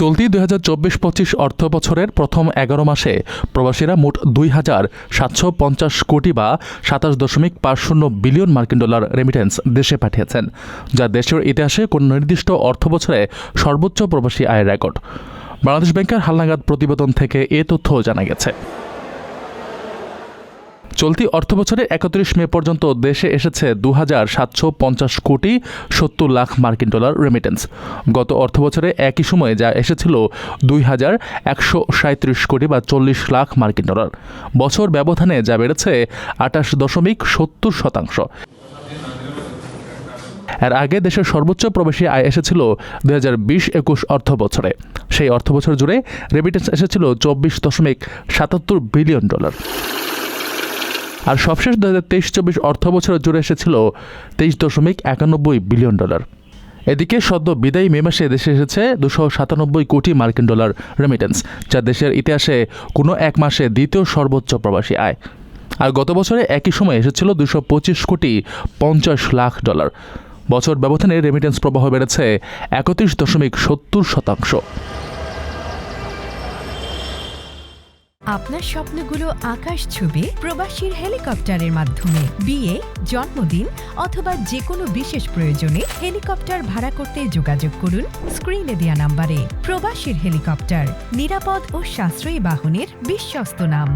চলতি ২০২৪-২৫ অর্থবছরের প্রথম ১১ মাসে প্রবাসীরা মোট ২,৭৫০ কোটি বা ২৭.৫০ বিলিয়ন মার্কিন ডলার রেমিটেন্স দেশে পাঠিয়েছেন, যা দেশের ইতিহাসে কোনো নির্দিষ্ট অর্থবছরে সর্বোচ্চ প্রবাসী আয়ের রেকর্ড। বাংলাদেশ ব্যাংকের হালনাগাদ প্রতিবেদন থেকে এ তথ্য জানা গেছে। চলতি অর্থবছরে ৩১ মে পর্যন্ত দেশে এসেছে ২,৭৫০ কোটি ৭০ লাখ মার্কিন ডলার রেমিটেন্স। গত অর্থবছরে একই সময়ে যা এসেছিল ২,১৩৭ কোটি বা ৪০ লাখ মার্কিন ডলার। বছর ব্যবধানে যা বেড়েছে ২৮.৭০%। এর আগে দেশের সর্বোচ্চ প্রবাসী আয় এসেছিল ২০২০-২১ অর্থবছরে। সেই অর্থবছর জুড়ে রেমিটেন্স এসেছিল ২৪.৭৭ বিলিয়ন ডলার। আর সবশেষ ২০২৩-২৪ অর্থবছর জুড়ে এসেছিল ২৩.৯১ বিলিয়ন ডলার। এদিকে সদ্য বিদায়ী মে মাসে দেশে এসেছে ২৯৭ কোটি মার্কিন ডলার রেমিটেন্স, যা দেশের ইতিহাসে কোনো এক মাসে দ্বিতীয় সর্বোচ্চ প্রবাসী আয়। আর গত বছরে একই সময় এসেছিল ২২৫ কোটি ৫০ লাখ ডলার। বছর ব্যবধানে রেমিটেন্স প্রবাহ বেড়েছে ৩১.৭০%। আপনার স্বপ্নগুলো আকাশ ছুবে প্রবাসীর হেলিকপ্টারের মাধ্যমে। বিয়ে, জন্মদিন অথবা যে কোনো বিশেষ প্রয়োজনে হেলিকপ্টার ভাড়া করতে যোগাযোগ করুন স্ক্রিনে দেয়া নাম্বারে। প্রবাসীর হেলিকপ্টার, নিরাপদ ও সাশ্রয়ী বাহনের বিশ্বস্ত নাম।